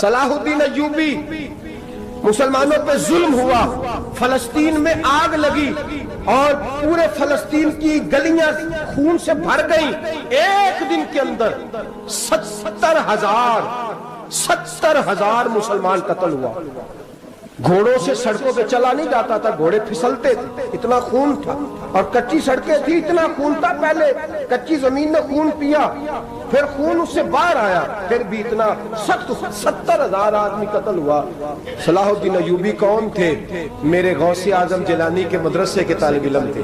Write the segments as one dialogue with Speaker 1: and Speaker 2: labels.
Speaker 1: صلاح الدین ایوبی، مسلمانوں پہ ظلم ہوا، فلسطین میں آگ لگی اور پورے فلسطین کی گلیاں خون سے بھر گئیں۔ ایک دن کے اندر 70,000 مسلمان قتل ہوا۔ گھوڑوں سے سڑکوں پہ چلا نہیں جاتا تھا، گھوڑے پھسلتے تھے، اتنا خون تھا، اور کچی سڑکیں تھی، اتنا خون تھا، پہلے کچی زمین نے خون پیا، پھر خون اس سے باہر آیا، پھر بھی اتنا سخت 70,000 آدمی قتل ہوا۔ صلاح الدین ایوبی کون تھے؟ میرے غوث اعظم جیلانی کے مدرسے کے طالب علم تھے۔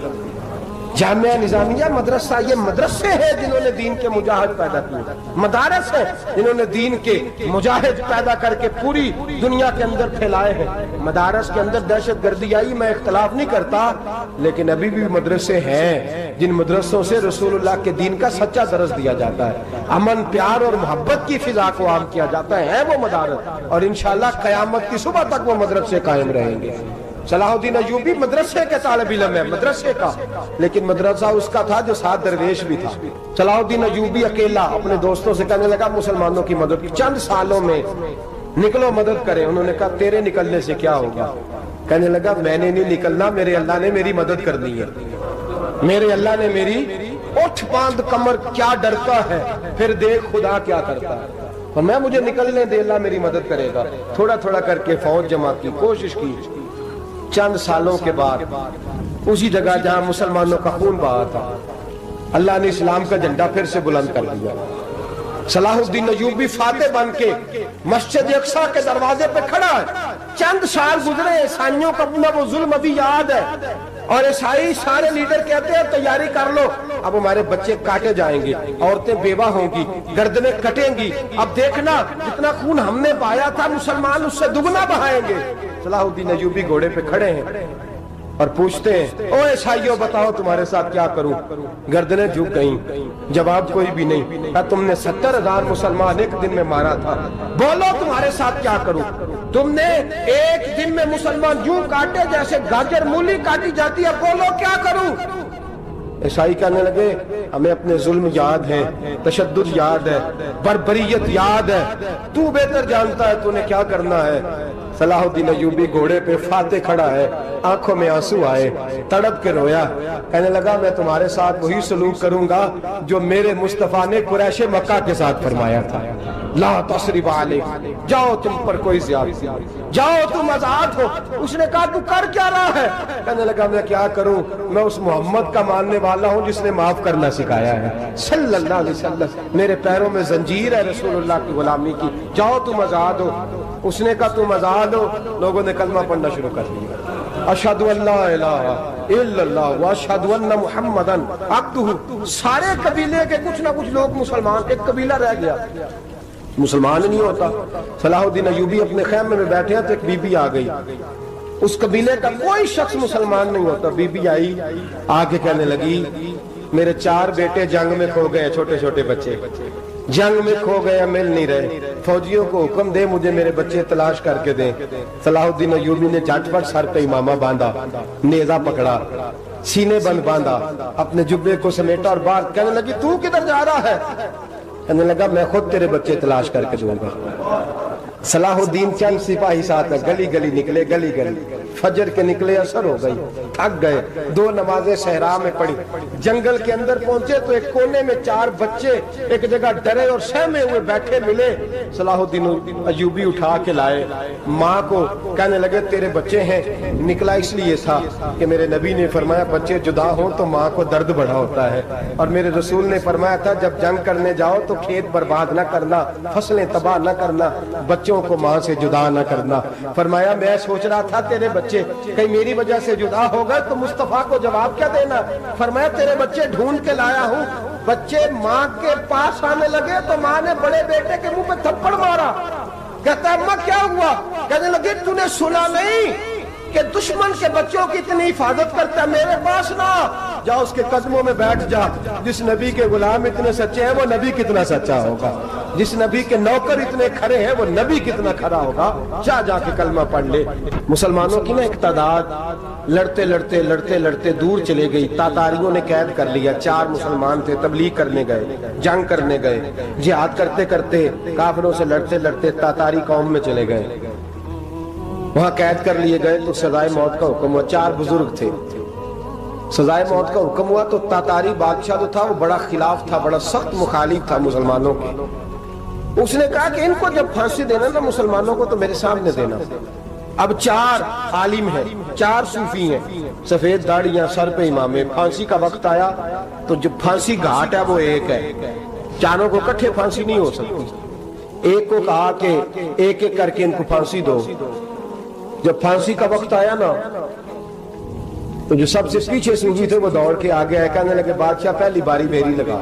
Speaker 1: جامعہ نظامیہ مدرسہ، یہ مدرسے ہیں جنہوں نے دین کے مجاہد پیدا کیے، مدارس ہیں جنہوں نے دین کے مجاہد پیدا کر کے پوری دنیا کے اندر پھیلائے ہیں۔ مدارس کے اندر دہشت گردی آئی، میں اختلاف نہیں کرتا، لیکن ابھی بھی مدرسے ہیں جن مدرسوں سے رسول اللہ کے دین کا سچا درس دیا جاتا ہے، امن، پیار اور محبت کی فضا کو عام کیا جاتا ہے وہ مدارس، اور انشاءاللہ قیامت کی صبح تک وہ مدرسے قائم رہیں گے۔ صلاح الدین ایوبی مدرسے کے طالب علم ہے، مدرسے کا، لیکن مدرسہ اس کا تھا جو ساتھ درویش بھی تھا۔ صلاح الدین ایوبی اکیلا اپنے دوستوں سے کہنے لگا مسلمانوں کی مدد چند سالوں میں نکلو مدد کریں۔ انہوں نے کہا تیرے نکلنے سے کیا ہوگا؟ کہنے لگا میں نے نہیں نکلنا، میرے اللہ نے میری مدد کرنی ہے، میرے اللہ نے میری اٹھ باندھ کمر، کیا ڈرتا ہے پھر دیکھ خدا کیا کرتا ہے، اور میں مجھے نکلنے دے، اللہ میری مدد کرے گا۔ تھوڑا تھوڑا کر کے فوج جمع کی، کوشش کی۔ چند سالوں کے بعد اسی جگہ جہاں مسلمانوں کا خون بہا تھا، اللہ نے اسلام کا جھنڈا پھر سے بلند کر دیا۔ صلاح الدین ایوبی فاتح بن کے مسجد اقصیٰ کے دروازے پہ کھڑا ہے۔ چند سال گزرے، عیسائیوں کا اپنا وہ ظلم ابھی یاد ہے، اور عیسائی سارے لیڈر کہتے ہیں تیاری کر لو، اب ہمارے بچے کاٹے جائیں گے، عورتیں بیوہ ہوں گی، گردنیں کٹیں گی، اب دیکھنا جتنا خون ہم نے بہایا تھا مسلمان اس سے دگنا بہائیں گے۔ صلاح الدین ایوبی گھوڑے پہ کھڑے ہیں اور پوچھتے ہیں او عیسائیوں بتاؤ تمہارے ساتھ کیا کروں؟ گردنیں جھک گئیں، جواب کوئی بھی نہیں۔ کہا تم نے 70,000 مسلمان ایک دن میں مارا تھا، بولو تمہارے ساتھ کیا کروں؟ تم نے ایک دن میں مسلمان یوں کاٹے جیسے گاجر مولی کاٹی جاتی ہے، بولو کیا کروں؟ عیسائی کہنے لگے ہمیں اپنے ظلم یاد ہے، تشدد یاد ہے، بربریت یاد ہے، تو بہتر جانتا ہے تو نے کیا کرنا ہے۔ صلاح الدین ایوبی گھوڑے پہ فاتح کھڑا ہے، آنکھوں میں آنسو آئے، تڑپ کے رویا، کہنے لگا میں تمہارے ساتھ وہی سلوک کروں گا جو میرے مصطفیٰ نے قریش مکہ کے ساتھ فرمایا تھا، لا تصریب علیکم، جاؤ تم پر کوئی زیادتی، جاؤ تم آزاد ہو۔ اس نے کہا تو کر کیا رہا ہے؟ کہنے لگا میں کیا کروں، میں اس محمد کا ماننے والا ہوں جس نے معاف کرنا سکھایا ہے صلی اللہ علیہ وسلم، میرے پیروں میں زنجیر ہے رسول اللہ کی غلامی کی، جاؤ تم آزاد ہو۔ اس نے کہا تم آزاد ہو، لوگوں نے کلمہ پڑھنا شروع کر دیا، اشہد ان لا الہ الا اللہ واشہد ان محمدً عبدہ۔ سارے قبیلے کے کچھ نہ کچھ لوگ مسلمان، ایک قبیلہ رہ گیا مسلمان نہیں ہوتا۔ صلاح الدین ایوبی اپنے خیمے میں بیٹھے ہیں تو ایک بی بی آ گئی، اس قبیلے کا کوئی شخص مسلمان نہیں ہوتا۔ بی بی آئی، آگے کہنے لگی میرے 4 بیٹے جنگ میں کھو گئے، چھوٹے چھوٹے بچے جنگ میں کھو گئے، مل نہیں رہے، فوجیوں کو حکم دے مجھے میرے بچے تلاش کر کے دیں۔ صلاح الدین ایوبی نے جھٹ پٹ سر پہ امامہ باندھا، نیزہ پکڑا، سینے بند باندھا، اپنے جبے کو سمیٹا اور باہر کہنے لگی تو کدھر جا رہا ہے؟ کہنے لگا میں خود تیرے بچے تلاش کر کے دوں گا۔ صلاح الدین چند سپاہی ساتھ گلی گلی نکلے، گلی گلی فجر کے نکلے، اثر ہو گئی، تھک گئے، 2 نمازیں صحرا میں پڑھی، جنگل کے اندر پہنچے تو ایک کونے میں 4 بچے ایک جگہ ڈرے اور سہمے ہوئے بیٹھے ملے۔ صلاح الدین ایوبی اٹھا کے لائے، ماں کو کہنے لگے تیرے بچے ہیں، نکلا اس لیے تھا کہ میرے نبی نے فرمایا بچے جدا ہوں تو ماں کو درد بڑا ہوتا ہے، اور میرے رسول نے فرمایا تھا جب جنگ کرنے جاؤ تو کھیت برباد نہ کرنا، فصلیں تباہ نہ کرنا، بچوں کو ماں سے جدا نہ کرنا۔ فرمایا میں سوچ رہا تھا تیرے بچے کہیں میری وجہ سے جدا ہو گئے تو مصطفیٰ کو جواب کیا دینا؟ فرمایا تیرے بچے ڈھونڈ کے لایا ہوں۔ بچے ماں کے پاس آنے لگے تو ماں نے بڑے بیٹے کے منہ پہ تھپڑ مارا، کہتا ہے اماں کیا ہوا؟ کہنے لگے تو نے سنا نہیں کہ دشمن کے بچوں کی اتنی حفاظت کرتا ہے، میرے پاس نہ جا، اس کے قدموں میں بیٹھ جا، جس نبی کے غلام اتنے سچے ہیں وہ نبی کتنا سچا ہوگا۔ جس نبی کے نوکر اتنے کھڑے ہیں وہ نبی کتنا کھڑا ہوگا. جا کے کلمہ پڑھ لے. مسلمانوں کی نا ایک تعداد لڑتے دور چلے گئی. تاتاریوں نے قید کر لیا. 4 مسلمان تھے, تبلیغ کرنے گئے, جنگ کرنے گئے, جہاد کرتے کرتے کافروں سے لڑتے تاتاری قوم میں چلے گئے. وہاں قید کر لیے گئے تو سزائے موت کا حکم ہوا. 4 بزرگ تھے, سزائے موت کا حکم ہوا تو تاتاری بادشاہ جو تھا وہ بڑا خلاف تھا, بڑا سخت مخالف تھا مسلمانوں کے. اس نے کہا کہ ان کو جب پھانسی دینا نا مسلمانوں کو تو میرے سامنے دینا. اب 4 عالم ہیں, 4 صوفی ہیں, سفید داڑیاں, سر پہ امامے. پھانسی کا وقت آیا تو جو پھانسی گھاٹ ہے وہ ایک ہے, چاروں کو اکٹھے پھانسی نہیں ہو سکتی. ایک کو کہا کہ ایک ایک کر کے ان کو پھانسی دو. جب پھانسی کا وقت آیا نا تو جو سب سے پیچھے صوفی تھے وہ دوڑ کے آگے آئے, کہنے لگے بادشاہ پہلی باری میری لگا.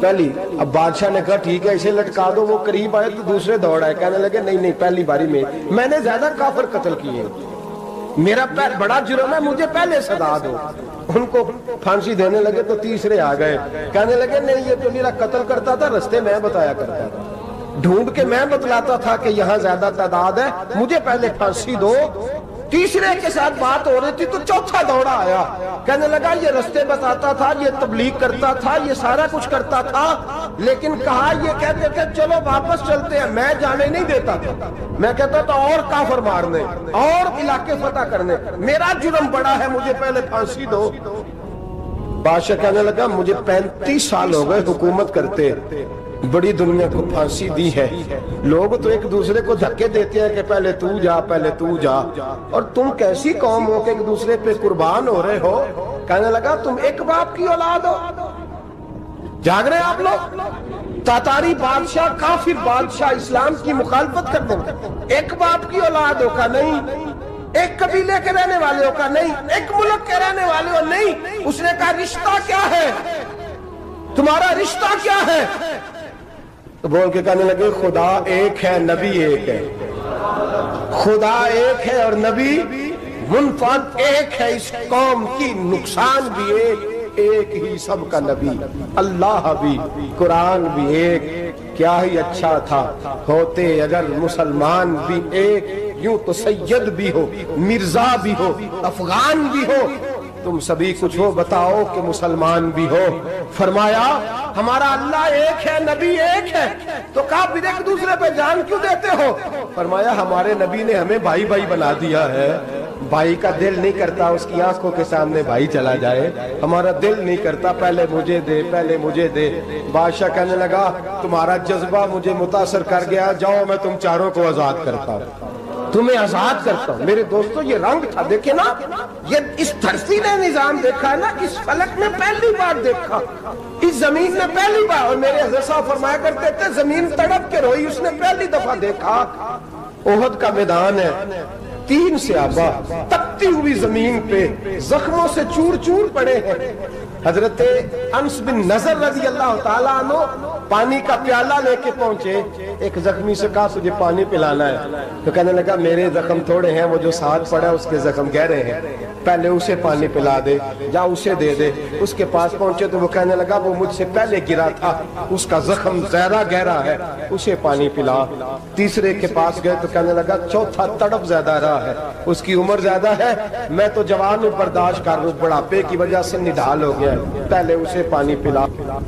Speaker 1: پہلی. اب بادشاہ نے کہا ٹھیک ہے اسے لٹکا دو. وہ قریب آئے تو دوسرے دوڑ آئے, کہنے لگے نہیں پہلی باری میں نے زیادہ کافر قتل کیے, میرا بڑا جرم ہے, مجھے پہلے سزا دو. ان کو پھانسی دینے لگے تو تیسرے آ گئے, کہنے لگے نہیں یہ تو میرا قتل کرتا تھا, رستے میں بتایا کرتا تھا, ڈھونڈ کے میں بتلاتا تھا کہ یہاں زیادہ تعداد ہے, مجھے پہلے پھانسی دو. تیسرے کے ساتھ بات ہو رہی تھی تو چوتھا دوڑا آیا, کہنے لگا یہ رستے بتاتا تھا, یہ تبلیغ کرتا تھا, یہ سارا کچھ کرتا تھا, لیکن کہا یہ کہتے تھے چلو واپس چلتے ہیں, میں جانے نہیں دیتا تھا. میں کہتا تھا اور کافر مارنے اور علاقے فتح کرنے, میرا جرم بڑا ہے, مجھے پہلے پھانسی دو. بادشاہ کہنے لگا مجھے 35 سال ہو گئے حکومت کرتے, بڑی دنیا کو پھانسی دی ہے. لوگ تو ایک دوسرے کو دھکے دیتے ہیں کہ پہلے تو جا, اور تم کیسی قوم ہو کہ ایک دوسرے پہ قربان ہو رہے ہو. کہنے لگا تم ایک باپ کی اولاد ہو. جاگ رہے آپ لوگ. تاتاری بادشاہ, کافر بادشاہ, اسلام کی مخالفت کرتے ہیں. ایک باپ کی اولاد ہو کا نہیں, ایک قبیلے کے رہنے والے ہو کا نہیں, ایک ملک کے رہنے والے ہو نہیں. اس نے کہا رشتہ کیا ہے, تمہارا رشتہ کیا ہے؟ تو بول کے کہنے لگے خدا ایک ہے, نبی ایک ہے. خدا ایک ہے اور نبی منفرد ایک ہے. اس قوم کی نقصان بھی ایک ہی سب کا نبی. اللہ بھی, قرآن بھی ایک. کیا ہی اچھا تھا ہوتے اگر مسلمان بھی ایک. یوں تو سید بھی ہو, مرزا بھی ہو, افغان بھی ہو, تم سبھی کچھ ہو, بتاؤ کہ مسلمان بھی ہو. فرمایا ہمارا اللہ ایک ہے, نبی ایک ہے. تو کہا پھر ایک دوسرے پہ جان کیوں دیتے ہو؟ فرمایا ہمارے نبی نے ہمیں بھائی بنا دیا ہے. بھائی کا دل نہیں کرتا اس کی آنکھوں کے سامنے بھائی چلا جائے, ہمارا دل نہیں کرتا پہلے مجھے دے. بادشاہ کہنے لگا تمہارا جذبہ مجھے متاثر کر گیا, جاؤ میں تم چاروں کو آزاد کرتا ہوں, تمہیں آزاد کرتا ہوں. میرے دوستو یہ رنگ تھا, دیکھیں نا, یہ اس دھرتی نے نظام دیکھا ہے نا, اس فلک میں پہلی بار دیکھا, اس زمین نے پہلی بار. اور میرے حضرت صاحب فرمایا کرتے تھے زمین تڑپ کے روئی, اس نے پہلی دفعہ دیکھا. احد کا میدان ہے, 3 صحابہ تپتی ہوئی زمین پہ زخموں سے چور پڑے ہیں. حضرت انس بن نضر رضی اللہ تعالیٰ عنہ پانی کا پیالہ لے کے پہنچے. ایک زخمی سے کہا تجھے پانی پلانا ہے, تو کہنے لگا میرے زخم تھوڑے ہیں, وہ جو ساتھ پڑا اس کے زخم گہرے ہیں, پہلے اسے پانی پلا دے, جا اسے دے دے. اس کے پاس پہنچے تو وہ کہنے لگا وہ مجھ سے پہلے گرا تھا, اس کا زخم زیادہ گہرا ہے, اسے پانی پلا. تیسرے کے پاس گئے تو کہنے لگا چوتھا تڑپ زیادہ رہا ہے, اس کی عمر زیادہ ہے, میں تو جوان ہوں برداشت کر لوں, بڑھاپے کی وجہ سے نڈھال ہو گیا, پہلے اسے پانی پلا.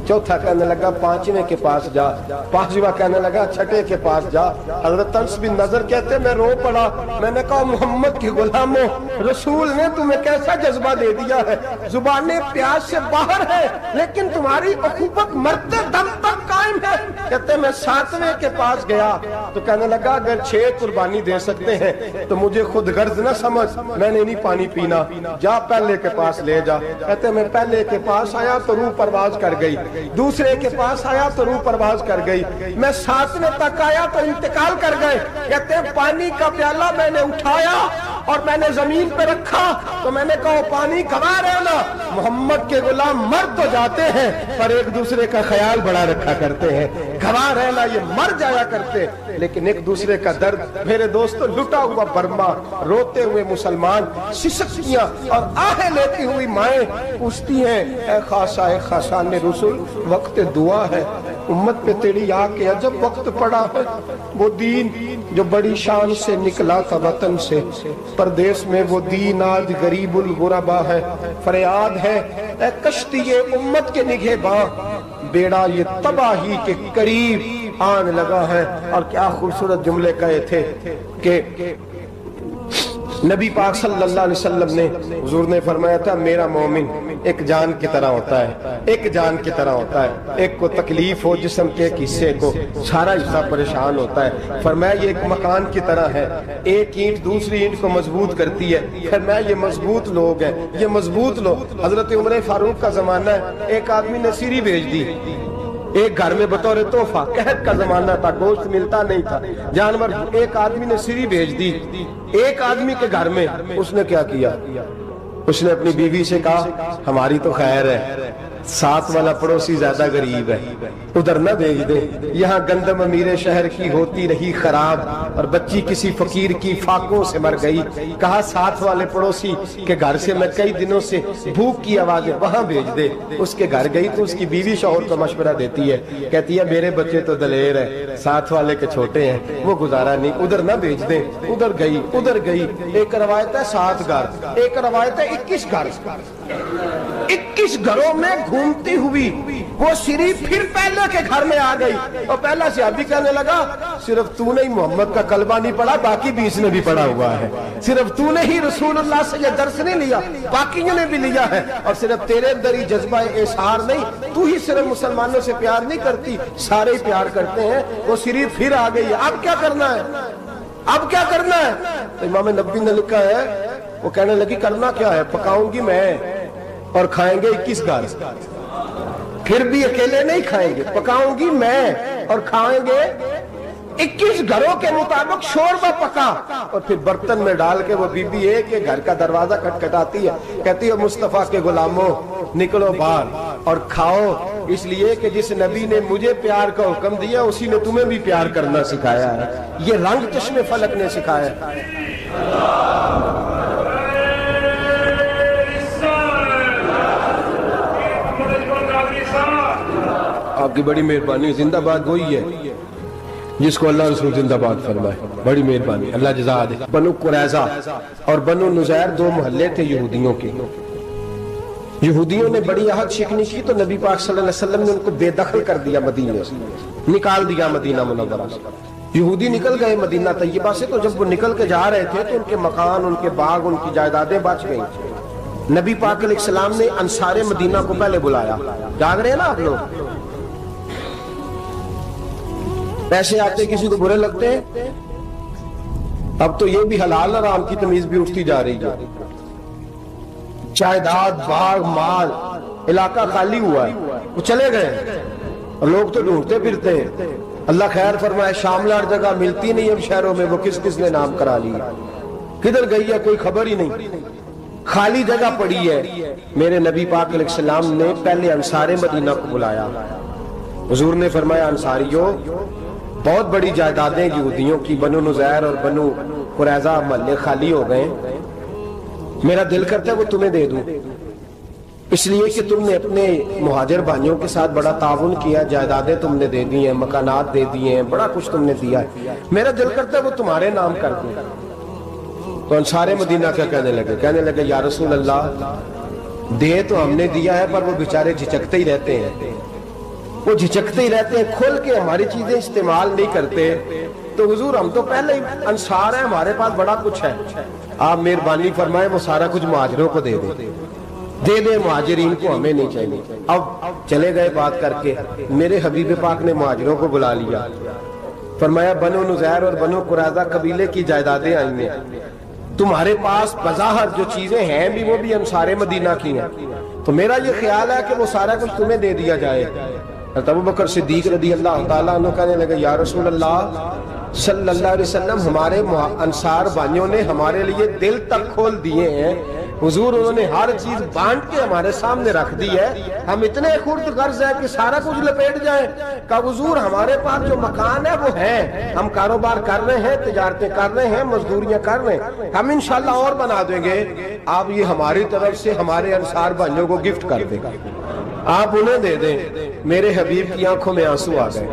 Speaker 1: چوتھا کہنے لگا 5ویں کے پاس جا, 5واں کہنے لگا 6ٹھے کے پاس جا. حضرت انس بن نضر کہتے میں رو پڑا, میں نے کہا محمد کے غلاموں, رسول نے تمہیں کیسا جذبہ دے دیا ہے, زبانیں پیاس سے باہر ہے لیکن تمہاری اخوت مرتے دم تک قائم ہے. کہتے میں 7ویں کے پاس گیا تو کہنے لگا اگر 6 قربانی دے سکتے ہیں تو مجھے خود غرض نہ سمجھ, میں نے نہیں پانی پینا, جا پہلے کے پاس لے جا. کہتے میں پہلے کے پاس آیا تو روح پرواز کر گئی, دوسرے کے پاس آیا تو روح پرواز کر گئی, میں 7ویں تک آیا تو انتقال کر گئے. کہتے ہیں پانی کا پیالہ میں نے اٹھایا اور میں نے زمین پہ رکھا تو میں نے کہا پانی گھما رہنا, محمد کے غلام مر تو جاتے ہیں پر ایک دوسرے کا خیال بڑا رکھا کرتے ہیں, گھما رہنا یہ مر جایا کرتے لیکن ایک دوسرے کا درد. میرے دوستو لٹا ہوا برما, روتے ہوئے مسلمان, سسکیاں اور آہیں لیتی ہوئی مائیں پوچھتی ہیں اے خاصہ اے خاصان رسول, وقت دعا ہے, امت پہ تیری آ کے عجب وقت پڑا ہے، وہ دین جو بڑی شان سے نکلا تھا وطن سے، پردیس میں وہ دین آج غریب الغربا ہے۔ فریاد ہے اے کشتی امت کے نگہ باں، بیڑا یہ تباہی کے قریب آن لگا ہے۔ اور کیا خوبصورت جملے کہے تھے کہ نبی پاک صلی اللہ علیہ وسلم نے، حضور نے فرمایا تھا میرا مومن ایک جان کی طرح ہوتا ہے، ایک جان کی طرح ہوتا ہے، ایک کو تکلیف ہو جسم کے ایک حصے کو سارا حصہ پریشان ہوتا ہے۔ فرمایا یہ ایک مکان کی طرح ہے، ایک اینٹ دوسری اینٹ کو مضبوط کرتی ہے۔ فرمایا یہ مضبوط لوگ ہیں، یہ مضبوط لوگ۔ حضرت عمر فاروق کا زمانہ ہے، ایک آدمی نے سیری بھیج دی ایک گھر میں بطور تحفہ، قحط کا زمانہ تھا، گوشت ملتا نہیں تھا، جانور، ایک آدمی نے سیری بھیج دی ایک آدمی کے گھر میں۔ اس نے کیا کیا؟ اس نے اپنی بیوی سے کہا ہماری تو خیر ہے، ساتھ والا پڑوسی زیادہ غریب ہے، ادھر نہ بھیج دے، یہاں گندم امیر شہر کی ہوتی رہی خراب اور بچی کسی فقیر کی فاقوں سے مر گئی۔ کہا ساتھ والے پڑوسی کے گھر سے میں کئی دنوں سے بھوک کی آوازیں، وہاں بھیج دے۔ اس کے گھر گئی تو اس کی بیوی شوہر کو مشورہ دیتی ہے، کہتی ہے میرے بچے تو دلیر ہیں، ساتھ والے کے چھوٹے ہیں، وہ گزارا نہیں، ادھر نہ بھیج دیں۔ ادھر گئی۔ ایک روایت ہے 7 گھر، ایک روایت ہے 21 گھر۔ 21 گھروں میں گھومتی ہوئی وہ سری پھر پہلے کے گھر میں آ گئی، اور پہلا صحابی کہنے لگا صرف تو نے ہی محمد کا کلمہ نہیں پڑھا، باقی بھی اس نے بھی پڑھا ہوا ہے، صرف تو نے ہی رسول اللہ سے یہ درس نہیں لیا، باقیوں نے بھی لیا ہے، اور صرف تیرے اندر ہی جذبہ اظہار نہیں، تو ہی صرف مسلمانوں سے پیار نہیں کرتی، سارے ہی پیار کرتے ہیں۔ وہ سری پھر آ گئی، اب کیا کرنا ہے؟ اب کیا کرنا ہے؟ تو امام نبوی نے لکھا ہے، وہ کہنے لگی کرنا کیا ہے؟ پکاؤں گی میں اور کھائیں گے 21 گھر، پھر بھی اکیلے نہیں کھائیں گے، پکاؤں گی میں اور کھائیں گے 21 گھروں کے مطابق شوربہ پکا، اور پھر برتن میں ڈال کے وہ بی بی ایک ایک گھر کا دروازہ کھٹکھٹاتی ہے، کہتی ہے مصطفیٰ کے غلاموں نکلو باہر اور کھاؤ، اس لیے کہ جس نبی نے مجھے پیار کا حکم دیا اسی نے تمہیں بھی پیار کرنا سکھایا ہے، یہ رنگ چشم فلک نے سکھایا ہے۔ آپ کی بڑی مہربانی، زندہ باد وہی ہے جس کو اللہ رسول زندہ باد فرمائے، بڑی مہربانی، اللہ جزا دے۔ بنو قریظہ اور بنو نذیر 2 محلے تھے یہودیوں کے۔ یہودیوں نے بڑی عہد شکنی کی تو نبی پاک صلی اللہ علیہ وسلم نے ان کو بے دخل کر دیا، مدینے سے نکال دیا، مدینہ منورہ سے۔ یہودی نکل گئے مدینہ طیبہ سے، تو جب وہ نکل کے جا رہے تھے تو ان کے مکان، ان کے باغ، ان کی جائیدادیں بچ گئیں۔ نبی پاک علیہ السلام نے انصار مدینہ کو پہلے بلایا، جاگ رہے ہیں نا آپ لوگ؟ پیسے آتے کسی کو برے لگتے ہیں، اب تو یہ بھی حلال حرام کی تمیز بھی اٹھتی جا رہی ہے۔ جائیداد، باغ، مال، علاقہ خالی ہوا ہے، وہ چلے گئے اور لوگ تو ڈھونڈتے پھرتے ہیں۔ اللہ خیر فرمائے، شاملہ جگہ ملتی نہیں اب شہروں میں، وہ کس کس نے نام کرا لی، کدھر گئی ہے کوئی خبر ہی نہیں، خالی جگہ پڑی ہے۔ میرے نبی پاک علیہ السلام نے پہلے انصار مدینہ کو بلایا، حضور نے فرمایا انصاریوں بہت بڑی جائیدادیں یہودیوں کی، بنو نذیر اور بنو قریظہ محلے خالی ہو گئے، میرا دل کرتا ہے وہ تمہیں دے دوں، اس لیے کہ تم نے اپنے مہاجر بھائیوں کے ساتھ بڑا تعاون کیا، جائیدادیں تم نے دے دی ہیں، مکانات دے دیے ہیں، بڑا کچھ تم نے دیا ہے، میرا دل کرتا ہے وہ تمہارے نام کر دوں۔ تو انصار مدینہ کیا کہنے لگے یا رسول اللہ دے تو ہم نے دیا ہے پر وہ بیچارے جھچکتے ہی رہتے ہیں، وہ جھچکتے ہی رہتے ہیں، کھول کے ہماری چیزیں استعمال نہیں کرتے۔ تو حضور ہم تو پہلے ہی انصار ہیں، ہمارے پاس بڑا کچھ ہے، آپ مہربانی فرمائیں وہ سارا کچھ مہاجروں کو دے دے مہاجرین کو، ہمیں نہیں چاہیے۔ اب چلے گئے بات کر کے، میرے حبیب پاک نے مہاجروں کو بلا لیا، فرمایا بنو نذیر اور بنو قریظہ قبیلے کی جائیدادیں آئی ہیں، تمہارے پاس بظاہر جو چیزیں ہیں بھی وہ بھی انصار مدینہ کی ہیں، تو میرا یہ خیال ہے کہ وہ سارا کچھ تمہیں دے دیا جائے۔ ابو بکر صدیق رضی اللہ تعالیٰ عنہ کہنے لگے یا رسول اللہ صلی اللہ علیہ وسلم ہمارے انصار بھائیوں نے ہمارے لیے دل تک کھول دیے ہیں، حضور انہوں نے ہر چیز بانٹ کے ہمارے سامنے رکھ دی ہے، ہم اتنے خرد غرض ہیں کہ سارا کچھ لپیٹ جائیں۔ کہا حضور ہمارے پاس جو مکان ہے وہ ہے، ہم کاروبار کر رہے ہیں، تجارتیں کر رہے ہیں، مزدوریاں کر رہے ہیں، ہم انشاءاللہ اور بنا دیں گے، آپ یہ ہماری طرف سے ہمارے انصار بھائیوں کو گفٹ کر دیں۔ آپ انہیں دے دیں. میرے حبیب کی آنکھوں میں آنسو آ گئے.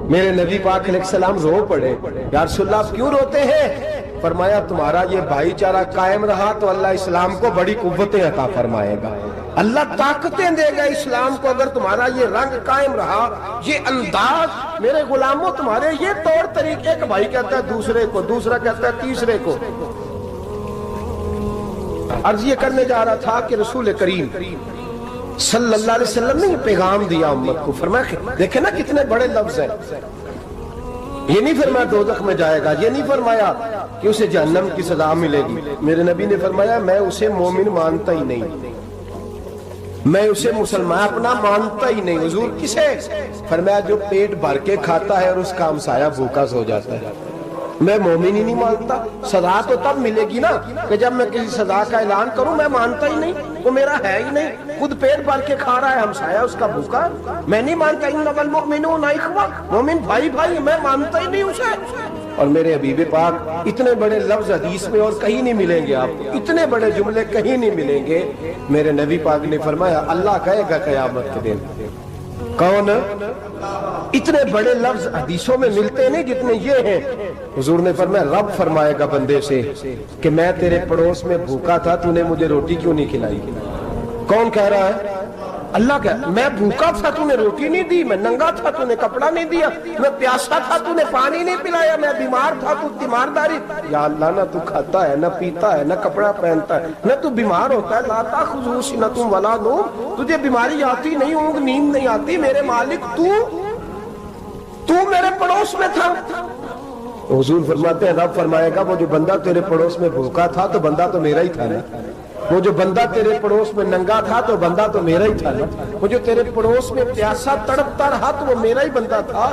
Speaker 1: میرے نبی پاک علیہ السلام رو پڑے. یا رسول اللہ آپ کیوں روتے ہیں؟ فرمایا تمہارا یہ بھائی چارہ قائم رہا تو اللہ اسلام کو بڑی قوتیں عطا فرمائے گا. اللہ طاقتیں دے گا اسلام کو اگر تمہارا یہ رنگ قائم رہا، یہ انداز. میرے غلاموں تمہارے یہ طور طریقے، ایک بھائی کہتا ہے دوسرے کو، دوسرا کہتا ہے تیسرے کو. عرض یہ کرنے جا رہا تھا کہ رسول کریم صلی اللہ علیہ وسلم نے یہ پیغام دیا امت کو. فرمایا دیکھیں نا کتنے بڑے لفظ ہیں. یہ نہیں فرمایا دوزخ میں جائے گا، یہ نہیں فرمایا کہ اسے جہنم کی سزا ملے گی. میرے نبی نے فرمایا میں اسے مومن مانتا ہی نہیں، میں اسے مسلمان اپنا مانتا ہی نہیں. حضور کسے؟ فرمایا جو پیٹ بھر کے کھاتا ہے اور اس کا ہمسایہ بھوکا سو جاتا ہے. میں مومن ہی نہیں مانتا. سزا تو تب ملے گی نا کہ جب میں کسی سزا کا اعلان کروں. میں مانتا ہی نہیں، وہ میرا ہے ہی نہیں. خود پیٹ بھر کے کھا رہا ہے، ہمسایہ اس کا بھوکا. میں نہیں مانتا انما المؤمنون اخوہ، مومن بھائی بھائی، میں مانتا ہی نہیں اسے. اور میرے حبیب پاک اتنے بڑے لفظ حدیث میں اور کہیں نہیں ملیں گے، آپ کو اتنے بڑے جملے کہیں نہیں ملیں گے. میرے نبی پاک نے فرمایا اللہ کہے گا قیامت کے دن. کون؟ اتنے بڑے لفظ حدیثوں میں ملتے نہیں جتنے یہ ہیں. حضور نے فرمایا رب فرمائے گا بندے سے کہ میں تیرے پڑوس میں بھوکا تھا، تو نے مجھے روٹی کیوں نہیں کھلائی؟ کون کہہ رہا ہے؟ اللہ کہہ میں بھوکا تھا تو نے روٹی نہیں دی، میں ننگا تھا تو نے کپڑا نہیں دیا، میں پیاسا تھا تو نے پانی نہیں پلایا، میں بیمار تھا تو تیمارداری. یا اللہ نہ تو کھاتا ہے، نہ پیتا ہے، نہ کپڑا پہنتا ہے، نہ تو بیمار ہوتا ہے. لا تأخذہ سنۃ ولا نوم، تجھے بیماری آتی نہیں، اونگ نیند نہیں آتی. میرے مالک تو میرے پڑوس میں تھا. حضور فرماتے ہیں رب فرمائے گا وہ جو بندہ تیرے پڑوس میں بھوکا تھا تو بندہ تو میرا ہی تھا نا. وہ جو بندہ تیرے پڑوس میں ننگا تھا تو بندہ تو میرا ہی تھا نا. وہ جو تیرے پڑوس میں پیاسا تڑپتا رہا تو وہ میرا ہی بندہ تھا.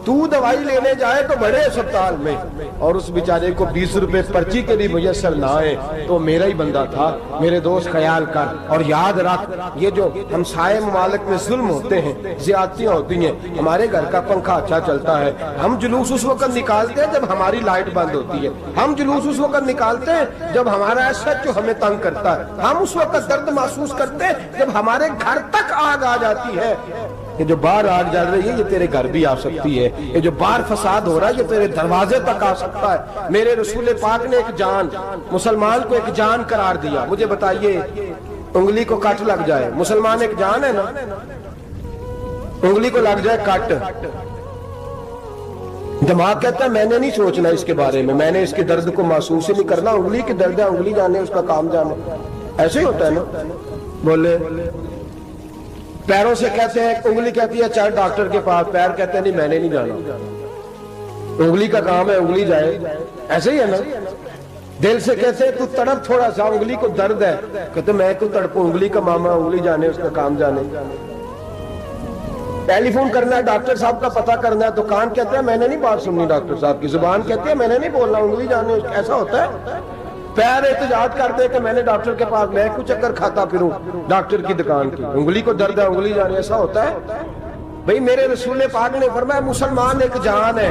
Speaker 1: تو دوائی لینے جائے تو بڑے اسپتال میں اور اس بیچارے کو 20 روپے پرچی کے بھی میسر نہ آئے تو میرا ہی بندہ تھا. میرے دوست خیال کر اور یاد رکھ یہ جو ہمسائے ممالک میں ظلم ہوتے ہیں، زیادتیاں ہوتی ہیں. ہمارے گھر کا پنکھا اچھا چلتا ہے، ہم جلوس اس وقت نکالتے ہیں جب ہماری لائٹ بند ہوتی ہے. ہم جلوس اس وقت نکالتے ہیں جب ہمارا ایسا جو ہمیں تنگ کرتا ہے. ہم اس وقت درد محسوس کرتے ہیں جب ہمارے گھر تک آگ آ جاتی ہے. یہ جو باہر آگ جل رہی ہے یہ تیرے گھر بھی آ سکتی ہے. یہ جو باہر فساد ہو رہا ہے یہ تیرے دروازے تک آ سکتا ہے. میرے رسول پاک نے ایک جان، مسلمان کو ایک جان قرار دیا. مجھے بتائیے انگلی کو کٹ لگ جائے، مسلمان ایک جان ہے نا، انگلی کو لگ جائے کٹ، دماغ کہتا ہے میں نے نہیں سوچنا اس کے بارے میں نے اس کے درد کو محسوس ہی نہیں کرنا. انگلی کی درد ہے، انگلی جانے اس کا کام جانے. ایسے ہی ہوتا ہے نا. بولے پیروں سے کہتے ہیں، انگلی کہتی ہے چل ڈاکٹر کے پاس، پیر کہتے ہیں نہیں میں نے نہیں جانا. انگلی کا کام ہے انگلی جائے. ایسے ہی ہے نا. دل سے کہتے ہیں تو تڑپ تھوڑا سا، انگلی کو درد ہے، کہتے میں تو تڑپوں، انگلی کا ماما، انگلی جانے اس کا کام جانے. ٹیلی فون کرنا ہے ڈاکٹر صاحب کا پتہ کرنا ہے تو کان کہتے ہیں میں نے نہیں بات سننی ڈاکٹر صاحب کی، زبان کہتے ہیں میں نے نہیں بولنا، انگلی جانے. ایسا ہوتا ہے. پیر احتجاج کرتے کہ میں نے ڈاکٹر کے پاس، میں کچھ چکر کھاتا پھروں ڈاکٹر کی دکان کی، انگلی کو درد ہے انگلی جانے. ایسا ہوتا ہے بھئی. میرے رسول پاک نے فرمایا مسلمان ایک جان ہے.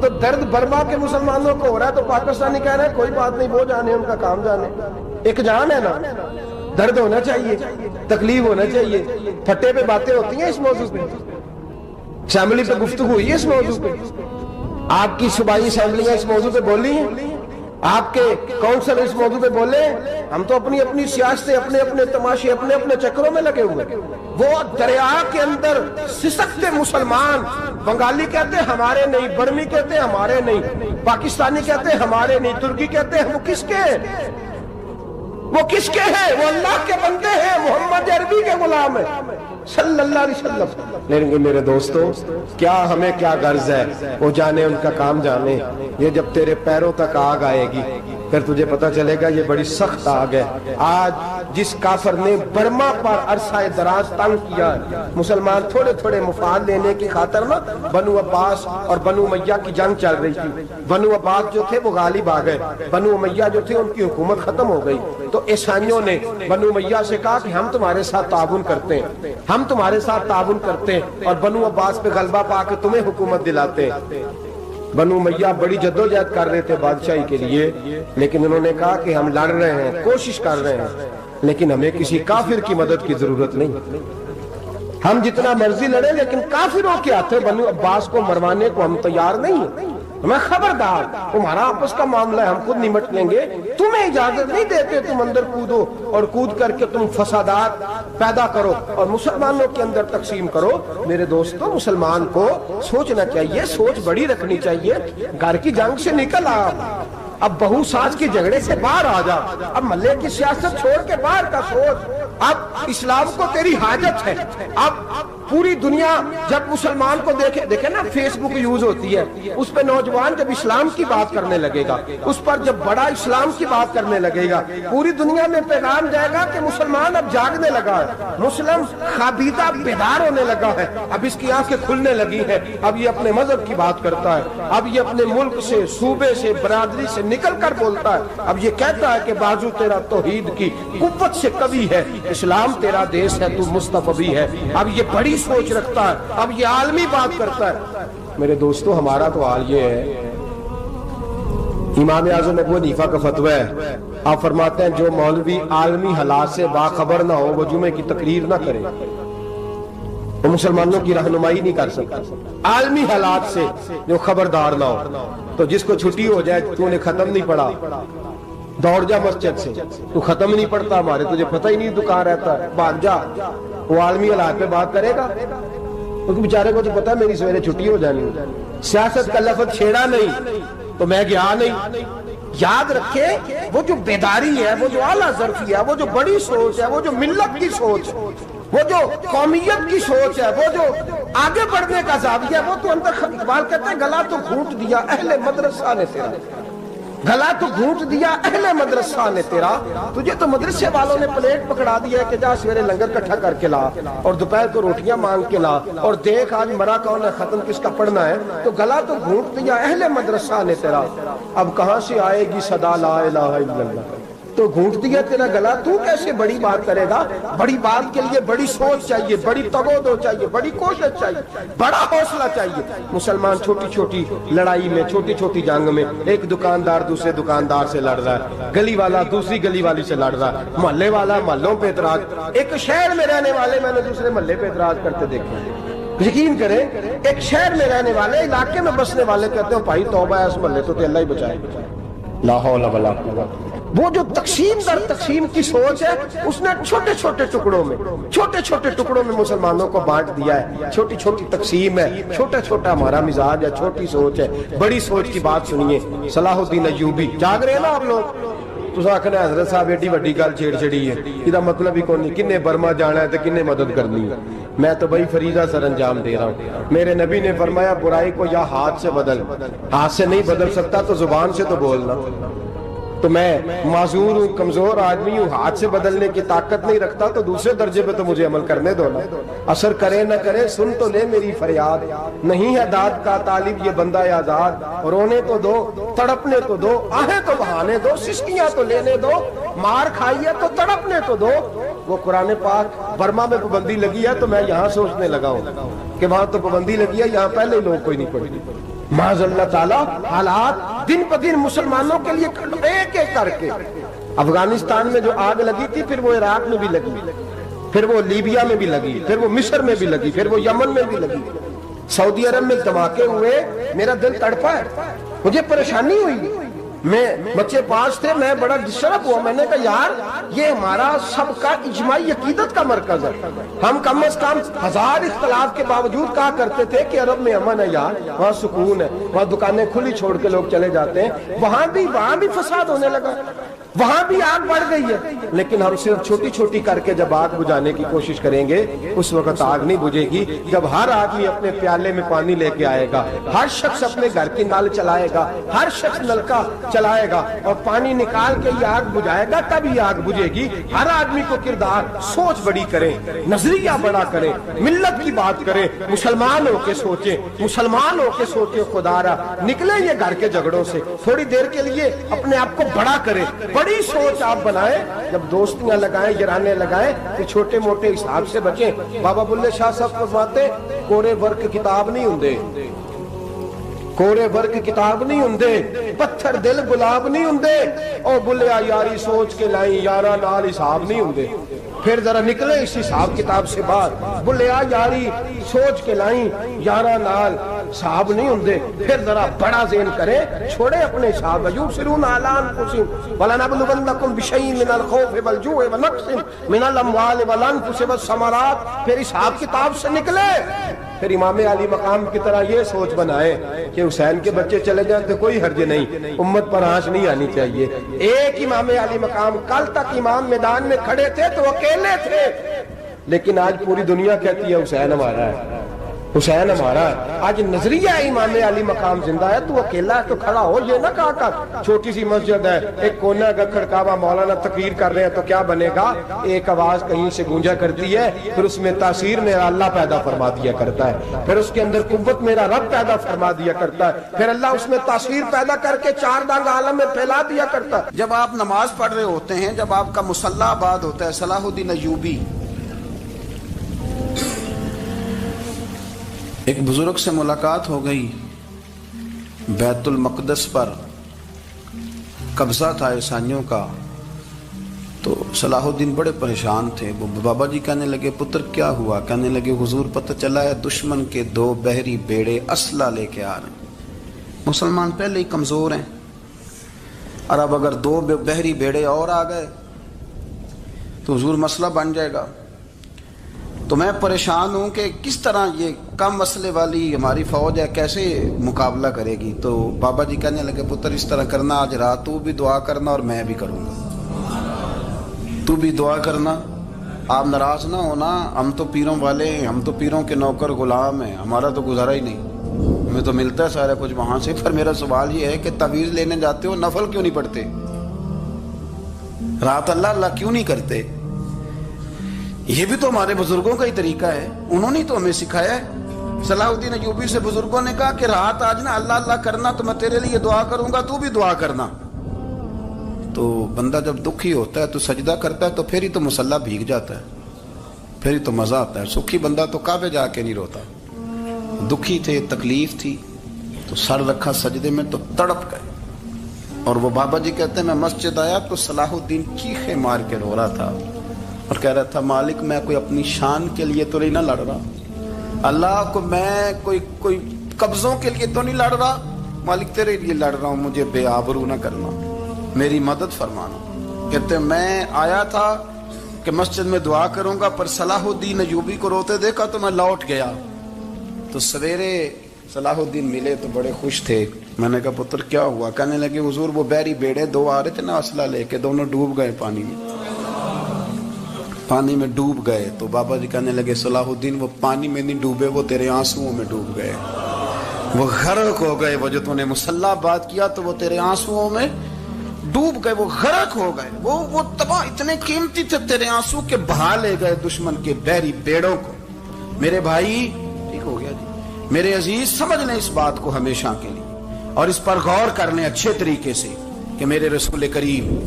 Speaker 1: تو درد برما کے مسلمانوں کو ہو رہا ہے تو پاکستانی کہہ رہے ہیں کوئی بات نہیں، وہ جانے ان کا کام جانے. ایک جان ہے نا. درد ہونا چاہیے، تکلیف ہونا چاہیے. پھٹے پہ باتیں ہوتی ہیں اس موضوع پہ، اسمبلی پہ گفتگو ہوئی ہے اس موضوع پہ، آپ کی صوبائی اسمبلیاں اس موضوع پہ بولی ہیں، آپ کے کونسل اس موضوع پہ بولے. ہم تو اپنی اپنی سیاستیں، اپنے اپنے تماشے، اپنے اپنے چکروں میں لگے ہوئے. وہ دریا کے اندر سسکتے مسلمان، بنگالی کہتے ہیں ہمارے نہیں، برمی کہتے ہیں ہمارے نہیں، پاکستانی کہتے ہیں ہمارے نہیں، ترکی کہتے ہیں وہ کس کے ہیں؟ وہ کس کے ہیں؟ وہ اللہ کے بندے ہیں، محمد عربی کے غلام ہیں صلی اللہ علیہ وسلم. لیکن میرے دوستو کیا ہمیں کیا غرض ہے؟ وہ جانے ان کا کام جانے. یہ جب تیرے پیروں تک آگ آئے گی پھر تجھے پتا چلے گا یہ بڑی سخت آگ ہے. آج جس کافر نے برما پر عرصہ دراز تنگ کیا ہے، مسلمان تھوڑے تھوڑے مفاد لینے کی خاطر نا، بنو عباس اور بنو امیہ کی جنگ چل رہی تھی. بنو عباس جو تھے وہ غالب آ گئے، بنو امیہ جو تھے ان کی حکومت ختم ہو گئی. تو عیسائیوں نے بنو امیہ سے کہا کہ ہم تمہارے ساتھ تعاون کرتے ہیں، ہم تمہارے ساتھ تعاون کرتے ہیں اور بنو عباس پہ غلبہ پا کے تمہیں حکومت دلاتے ہیں. بنو امیہ بڑی جدوجہد کر رہے تھے بادشاہی کے لیے، لیکن انہوں نے کہا کہ ہم لڑ رہے ہیں، کوشش کر رہے ہیں. لیکن ہمیں کسی کافر کی مدد کی ضرورت نہیں. ہم جتنا مرضی لڑیں لیکن کافروں کے ہاتھوں بنو عباس کو مروانے کو ہم تیار نہیں ہیں. میں خبردار، تمہارا آپس کا معاملہ ہے، ہم خود نمٹ لیں گے. تمہیں اجازت نہیں دیتے تم اندر کودو اور کود کر کے تم فسادات پیدا کرو اور مسلمانوں کے اندر تقسیم کرو. میرے دوستو، مسلمان کو سوچنا چاہیے، سوچ بڑی رکھنی چاہیے. گھر کی جنگ سے نکل آ، اب بہو ساس کے جھگڑے سے باہر آ جا. اب ملے کی سیاست چھوڑ کے باہر کا سوچ. اب اسلام کو تیری حاجت ہے. اب پوری دنیا جب مسلمان کو دیکھے نا، فیس بک یوز ہوتی ہے، اس پہ نوجوان جب اسلام کی بات کرنے لگے گا، اس پر جب بڑا اسلام کی بات کرنے لگے گا، پوری دنیا میں پیغام جائے گا کہ مسلمان اب جاگنے لگا ہے، مسلم خابیدہ بیدار ہونے لگا ہے. اب اس کی آنکھیں کھلنے لگی ہیں. اب یہ اپنے مذہب کی بات کرتا ہے. اب یہ اپنے ملک سے، صوبے سے، برادری سے نکل کر بولتا ہے. اب یہ کہتا ہے کہ بازو تیرا توحید کی قوت سے قوی ہے، اسلام تیرا دیس ہے، تو مصطفی ہے. اب یہ بڑی سوچ رکھتا ہے. اب یہ عالمی بات کرتا ہے. میرے دوستو، ہمارا تو حال یہ ہے. امام اعظم ابو حنیفہ کا فتویٰ ہے، آپ فرماتے ہیں جو مولوی عالمی حالات سے باخبر نہ ہو وہ جمعے کی تقریر نہ کرے، وہ مسلمانوں کی رہنمائی نہیں کر سکتا. عالمی حالات سے جو خبردار نہ ہو. تو جس کو چھٹی ہو جائے، تو نے ختم نہیں پڑھا، دوڑ جا مسجد سے. تو ختم نہیں پڑھتا، ہمارے تجھے پتہ ہی نہیں تو کہاں رہتا ہے، بھاگ جا. وہ عالمی حالات پہ بات کرے گا، کیونکہ بیچارے کو تو پتا ہے میری سویرے چھٹی ہو جانی. سیاست کا لفظ چھیڑا نہیں تو میں گیا نہیں. یاد رکھے، وہ جو بیداری ہے، وہ جو اعلیٰ ظرفی ہے، وہ جو بڑی سوچ ہے، وہ جو ملت کی سوچ، وہ جو قومیت کی سوچ ہے، وہ جو آگے بڑھنے کا زاویہ ہے، وہ تو اندر. اقبال کہتے ہیں گلا تو گھونٹ دیا اہل مدرسہ نے تیرا، گلا تو گھونٹ دیا اہل مدرسہ نے تیرا. تجھے تو مدرسے والوں نے پلیٹ پکڑا دیا ہے کہ جا سویرے لنگر کٹھا کر کے لا اور دوپہر کو روٹیاں مانگ کے لا اور دیکھ آج مرا کون ہے، ختم کس کا پڑھنا ہے. تو گلا تو گھونٹ دیا اہل مدرسہ نے تیرا، اب کہاں سے آئے گی صدا لا الہ الا اللہ. تو گھونٹ دیا تیرا گلا، تو کیسے بڑی بات کرے گا؟ بڑی بات کے لیے بڑی سوچ چاہیے، بڑی تگودو چاہیے، بڑی کوشش چاہیے، بڑا حوصلہ چاہیے. مسلمان چھوٹی چھوٹی لڑائی میں، چھوٹی چھوٹی جنگ میں، ایک دکاندار دوسرے دکاندار سے لڑ رہا ہے، گلی والا دوسری گلی والی سے لڑ رہا ہے، محلے والا محلوں پہ اعتراض. ایک شہر میں رہنے والے میں نے دوسرے محلے پہ اعتراض کرتے دیکھا. یقین کریں، ایک شہر میں رہنے والے، علاقے میں بسنے والے کہتے ہیں بھائی توبہ ہے اس محلے تو اللہ ہی بچائے. لا حول ولا قوت. وہ جو تقسیم در تقسیم کی سوچ ہے، اس نے چھوٹے چھوٹے ٹکڑوں میں مسلمانوں کو بانٹ دیا ہے. چھوٹی چھوٹی تقسیم ہے، چھوٹا چھوٹا ہمارا مزاج ہے، چھوٹی سوچ ہے. بڑی سوچ کی بات سنیے. صلاح الدین ایوبی، جاگ رہے ہیں نا آپ لوگ؟ تو آخنا حضرت صاحب ایڈی وڈی گل چھیڑ چھڑی ہے، یہ مطلب ہی کون نہیں. کنے برما جانا ہے تو کنے مدد کرنی ہے. میں تو بھائی فریضہ سر انجام دے رہا ہوں. میرے نبی نے فرمایا برائی کو یا ہاتھ سے بدل، ہاتھ سے نہیں بدل سکتا تو زبان سے تو بولنا. تو میں معذور ہوں، کمزور آدمی ہوں، ہاتھ سے بدلنے کی طاقت نہیں رکھتا، تو دوسرے درجے پہ تو مجھے عمل کرنے دو نا. اثر کرے نہ کرے سن تو لے میری فریاد، نہیں ہے داد کا طالب یہ بندہ آزاد. رونے تو دو، تڑپنے تو دو، آہیں تو بہانے دو، سسکیاں تو لینے دو، مار کھائیے تو تڑپنے تو دو. وہ قرآن پاک برما میں پابندی لگی ہے تو میں یہاں سوچنے لگا ہوں کہ وہاں تو پابندی لگی ہے، یہاں پہلے لوگ کوئی نہیں پڑھی. معاذ اللہ تعالیٰ حالات دن پہ دن مسلمانوں کے لیے ایک ایک کر کے. افغانستان میں جو آگ لگی تھی، پھر وہ عراق میں بھی لگی، پھر وہ لیبیا میں بھی لگی، پھر وہ مصر میں بھی لگی، پھر وہ یمن میں بھی لگی. سعودی عرب میں دھماکے ہوئے، میرا دل تڑپا ہے، مجھے پریشانی ہوئی. میں بچے 5 تھے، میں بڑا ڈسٹرب ہوا. میں نے کہا یار یہ ہمارا سب کا اجماعی عقیدت کا مرکز ہے. ہم کم از کم 1000 اختلاف کے باوجود کہا کرتے تھے کہ عرب میں امن ہے یار، وہاں سکون ہے، وہاں دکانیں کھلی چھوڑ کے لوگ چلے جاتے ہیں. وہاں بھی فساد ہونے لگا، وہاں بھی آگ بڑھ گئی ہے. لیکن ہم صرف چھوٹی چھوٹی کر کے جب آگ بجھانے کی کوشش کریں گے، اس وقت آگ نہیں بجھے گی. جب ہر آدمی اپنے پیالے میں پانی لے کے آئے گا، ہر شخص اپنے گھر کی نل چلائے گا، ہر شخص نلکا چلائے گا اور پانی نکال کے یہ آگ بجھائے گا، تب یہ آگ بجھے گی. ہر آدمی کو کردار، سوچ بڑی کرے، نظریہ بڑا کرے، ملت کی بات کرے، مسلمان ہو کے سوچے، مسلمان ہو کے سوچے. خدا را نکلے یہ گھر کے جھگڑوں سے، تھوڑی دیر کے لیے اپنے آپ کو بڑا کرے، بڑی سوچ آپ بنائیں. جب دوستیاں لگائیں، یارانے لگائیں تو چھوٹے موٹے حساب سے بچیں. بابا بلے شاہ صاحب فرماتے کوڑے ورک کتاب نہیں ہوندے، ਕੋਰੇ ਵਰਗ ਕਿਤਾਬ ਨਹੀਂ ਹੁੰਦੇ, ਪੱਥਰ ਦਿਲ ਗੁਲਾਬ ਨਹੀਂ ਹੁੰਦੇ। ਉਹ ਬੁੱਲਿਆ ਯਾਰੀ ਸੋਚ ਕੇ ਲਾਈ, ਯਾਰਾਂ ਨਾਲ ਹਿਸਾਬ ਨਹੀਂ ਹੁੰਦੇ। پھر ذرا نکلے اس حساب کتاب سے باہر، بلیا یاری سوچ کے لائیں، یارہ نال صاحب نہیں ہوندے۔ پھر ذرا بڑا ذہن کرے، چھوڑے اپنے حساب، یبصرون اعلی انفسہم ولنبلونکم بشیء من الخوف والجوع ونقص من الاموال والانفس والثمرات۔ پھر حساب کتاب سے نکلے، پھر امام علی مقام کی طرح یہ سوچ بنائے کہ حسین کے بچے چلے جائیں تو کوئی حرج نہیں، امت پر آنچ نہیں آنی چاہیے۔ ایک امام علی مقام، کل تک امام میدان میں کھڑے تھے تو اکیلے تھے، لیکن آج پوری دنیا کہتی ہے حسین ہمارا ہے، حسین ہمارا ہے۔ آج نظریہ امام علی مقام زندہ ہے، تو اکیلا ہے تو کھڑا ہو، یہ نہ کہا کر چھوٹی سی مسجد ہے، ایک کونا کا کھڑکاوا، مولانا تقریر کر رہے ہیں تو کیا بنے گا؟ ایک آواز کہیں سے گونجا کرتی ہے، پھر اس میں تاثیر میرا اللہ پیدا فرما دیا کرتا ہے، پھر اس کے اندر قوت میرا رب پیدا فرما دیا کرتا ہے، پھر اللہ اس میں تاثیر پیدا کر کے چار دانگ عالم میں پھیلا دیا کرتا ہے۔
Speaker 2: جب آپ نماز پڑھ رہے ہوتے ہیں، جب آپ کا مصلی آباد ہوتا ہے، صلاح الدین ایوبی ایک بزرگ سے ملاقات ہو گئی، بیت المقدس پر قبضہ تھا عیسائیوں کا، تو صلاح الدین بڑے پریشان تھے۔ وہ بابا جی کہنے لگے پتر کیا ہوا؟ کہنے لگے حضور پتہ چلا ہے دشمن کے 2 بحری بیڑے اسلحہ لے کے آ رہے ہیں، مسلمان پہلے ہی کمزور ہیں، اور اب اگر 2 بحری بیڑے اور آ گئے تو حضور مسئلہ بن جائے گا۔ تو میں پریشان ہوں کہ کس طرح یہ کم مسئلے والی ہماری فوج ہے کیسے مقابلہ کرے گی؟ تو بابا جی کہنے لگے پتر اس طرح کرنا، آج رات تو بھی دعا کرنا اور میں بھی کروں گا، تو بھی دعا کرنا، آپ ناراض نہ ہونا، ہم تو پیروں والے ہیں، ہم تو پیروں کے نوکر غلام ہیں، ہمارا تو گزارا ہی نہیں، ہمیں تو ملتا ہے سارا کچھ وہاں سے۔ پھر میرا سوال یہ ہے کہ تعویذ لینے جاتے ہو، نفل کیوں نہیں پڑھتے؟ رات اللہ اللہ کیوں نہیں کرتے؟ یہ بھی تو ہمارے بزرگوں کا ہی طریقہ ہے، انہوں نے تو ہمیں سکھایا ہے۔ صلاح الدین ایوبی سے بزرگوں نے کہا کہ رات آج نا اللہ اللہ کرنا، تو میں تیرے لیے دعا کروں گا، تو بھی دعا کرنا۔ تو بندہ جب دکھی ہوتا ہے تو سجدہ کرتا ہے، تو پھر ہی تو مصلی بھیگ جاتا ہے، پھر ہی تو مزہ آتا ہے۔ سکھی بندہ تو کعبے جا کے نہیں روتا، دکھی تھے، تکلیف تھی، تو سر رکھا سجدے میں تو تڑپ گئے۔ اور وہ بابا جی کہتے ہیں میں مسجد آیا تو صلاح الدین چیخے مار کے رو رہا تھا اور کہہ رہا تھا مالک میں کوئی اپنی شان کے لیے تو نہیں نہ لڑ رہا، اللہ کو میں کوئی قبضوں کے لیے تو نہیں لڑ رہا، مالک تیرے لیے لڑ رہا ہوں، مجھے بے آبرو نہ کرنا، میری مدد فرمانا۔ کہتے ہیں میں آیا تھا کہ مسجد میں دعا کروں گا، پر صلاح الدین ایوبی کو روتے دیکھا تو میں لوٹ گیا۔ تو سویرے صلاح الدین ملے تو بڑے خوش تھے، میں نے کہا پتر کیا ہوا؟ کہنے لگے حضور وہ بحری بیڑے 2 آ رہے تھے نا اسلحہ لے کے، دونوں ڈوب گئے پانی میں ڈوب گئے۔ تو بابا جی کہنے لگے صلاح الدین وہ پانی میں نہیں ڈوبے، وہ تیرے آنسوؤں میں ڈوب گئے، وہ غرق ہو گئے، وہ جو تو نے مصلی بات کیا تو وہ تیرے آنسوؤں میں ڈوب گئے، وہ غرق ہو گئے، وہ تباہ، اتنے قیمتی تھے تیرے آنسو کے بہا لے گئے دشمن کے بحری بیڑوں کو۔ میرے بھائی ٹھیک ہو گیا جی، میرے عزیز سمجھ لیں اس بات کو ہمیشہ کے لیے، اور اس پر غور کر لیں اچھے طریقے سے کہ میرے رسول کریم